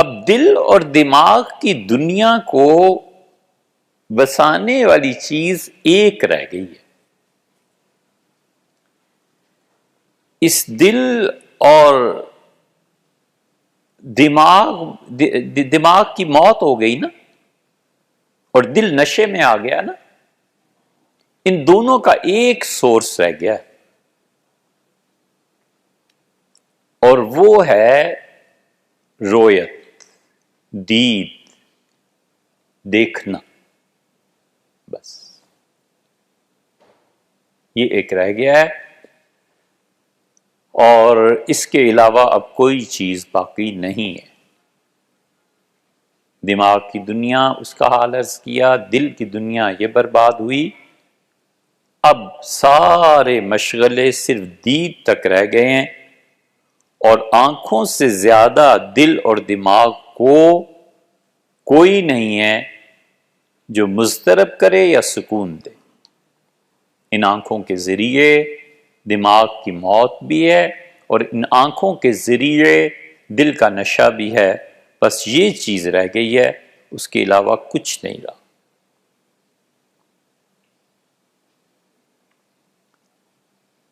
اب دل اور دماغ کی دنیا کو بسانے والی چیز ایک رہ گئی ہے. اس دل اور دماغ کی موت ہو گئی نا، اور دل نشے میں آ گیا نا. ان دونوں کا ایک سورس رہ گیا ہے، اور وہ ہے رویت، دید، دیکھنا. بس یہ ایک رہ گیا ہے، اور اس کے علاوہ اب کوئی چیز باقی نہیں ہے. دماغ کی دنیا اس کا حال عرض کیا، دل کی دنیا یہ برباد ہوئی. اب سارے مشغلے صرف دید تک رہ گئے ہیں، اور آنکھوں سے زیادہ دل اور دماغ کو کوئی نہیں ہے جو مضطرب کرے یا سکون دے. ان آنکھوں کے ذریعے دماغ کی موت بھی ہے، اور ان آنکھوں کے ذریعے دل کا نشہ بھی ہے. بس یہ چیز رہ گئی ہے، اس کے علاوہ کچھ نہیں رہا.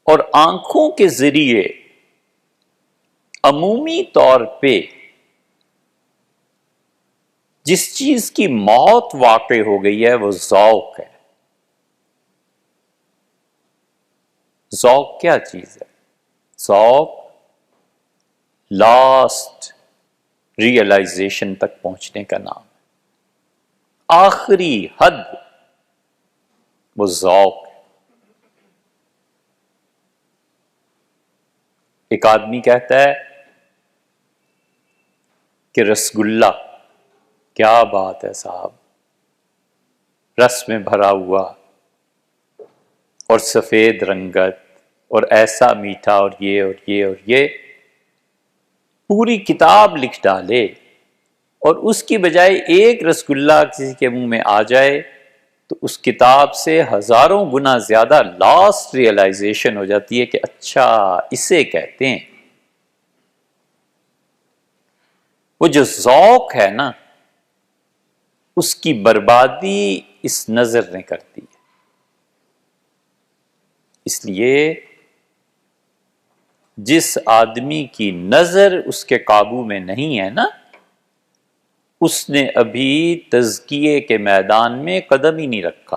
اور آنکھوں کے ذریعے عمومی طور پہ جس چیز کی موت واقع ہو گئی ہے وہ ذوق ہے. ذوق کیا چیز ہے؟ ذوق لاسٹ ریئلائزیشن تک پہنچنے کا نام ہے. آخری حد وہ ذوق ہے. ایک آدمی کہتا ہے کہ رسگلہ، کیا بات ہے صاحب، رس میں بھرا ہوا اور سفید رنگت اور ایسا میٹھا اور یہ اور یہ اور یہ. پوری کتاب لکھ ڈالے اور اس کی بجائے ایک رسگلہ کسی کے منہ میں آ جائے تو اس کتاب سے ہزاروں گنا زیادہ لاسٹ ریئلائزیشن ہو جاتی ہے کہ اچھا اسے کہتے ہیں. وہ جو ذوق ہے نا، اس کی بربادی اس نظر نے کرتی ہے. اس لیے جس آدمی کی نظر اس کے قابو میں نہیں ہے نا، اس نے ابھی تزکیے کے میدان میں قدم ہی نہیں رکھا.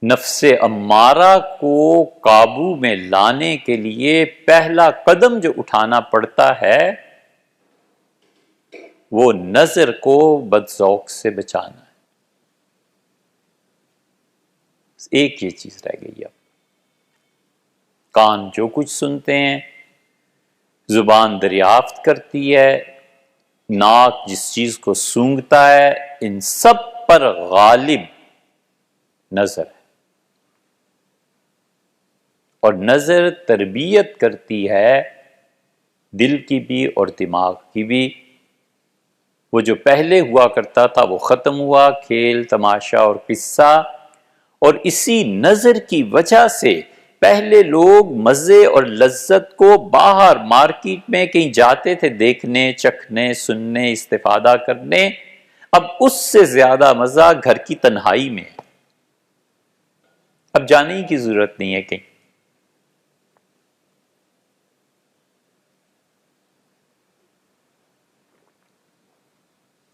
نفس امارہ کو قابو میں لانے کے لیے پہلا قدم جو اٹھانا پڑتا ہے وہ نظر کو بدذوق سے بچانا ہے. ایک یہ چیز رہ گئی. اب کان جو کچھ سنتے ہیں، زبان دریافت کرتی ہے، ناک جس چیز کو سونگھتا ہے، ان سب پر غالب نظر ہے. اور نظر تربیت کرتی ہے دل کی بھی اور دماغ کی بھی. وہ جو پہلے ہوا کرتا تھا وہ ختم ہوا، کھیل تماشا اور قصہ. اور اسی نظر کی وجہ سے پہلے لوگ مزے اور لذت کو باہر مارکیٹ میں کہیں جاتے تھے دیکھنے، چکھنے، سننے، استفادہ کرنے. اب اس سے زیادہ مزہ گھر کی تنہائی میں ہے. اب جانے کی ضرورت نہیں ہے کہیں.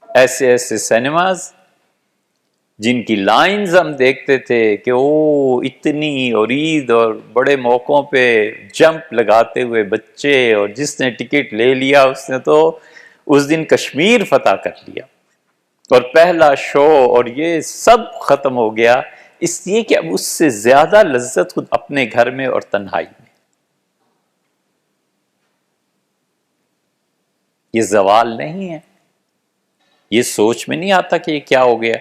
ایسے ایسے سینماز جن کی لائنز ہم دیکھتے تھے کہ او اتنی، اور عید اور بڑے موقعوں پہ جمپ لگاتے ہوئے بچے، اور جس نے ٹکٹ لے لیا اس نے تو اس دن کشمیر فتح کر لیا، اور پہلا شو اور یہ سب ختم ہو گیا. اس لیے کہ اب اس سے زیادہ لذت خود اپنے گھر میں اور تنہائی میں. یہ زوال نہیں ہے. یہ سوچ میں نہیں آتا کہ یہ کیا ہو گیا.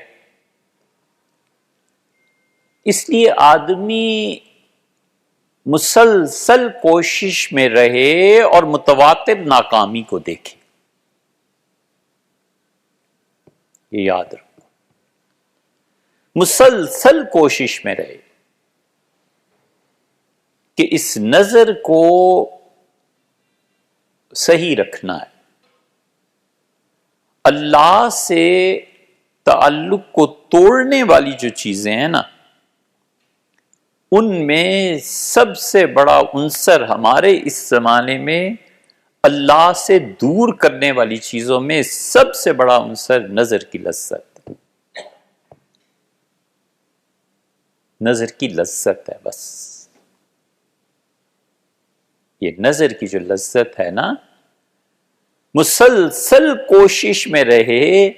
اس لیے آدمی مسلسل کوشش میں رہے اور متواتر ناکامی کو دیکھے. یہ یاد رکھو، مسلسل کوشش میں رہے کہ اس نظر کو صحیح رکھنا ہے. اللہ سے تعلق کو توڑنے والی جو چیزیں ہیں نا، ان میں سب سے بڑا عنصر ہمارے اس زمانے میں اللہ سے دور کرنے والی چیزوں میں سب سے بڑا عنصر نظر کی لذت. نظر کی لذت ہے. بس یہ نظر کی جو لذت ہے نا، مسلسل کوشش میں رہے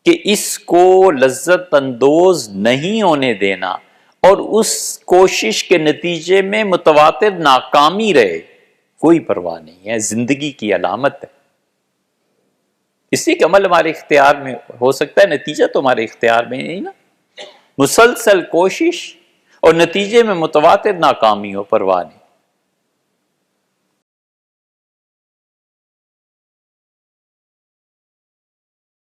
کہ اس کو لذت اندوز نہیں ہونے دینا، اور اس کوشش کے نتیجے میں متواتر ناکامی رہے، کوئی پرواہ نہیں ہے، زندگی کی علامت ہے. اس لیے کہ عمل ہمارے اختیار میں ہو سکتا ہے، نتیجہ تو ہمارے اختیار میں نہیں نا. مسلسل کوشش اور نتیجے میں متواتر ناکامی ہو، پرواہ نہیں.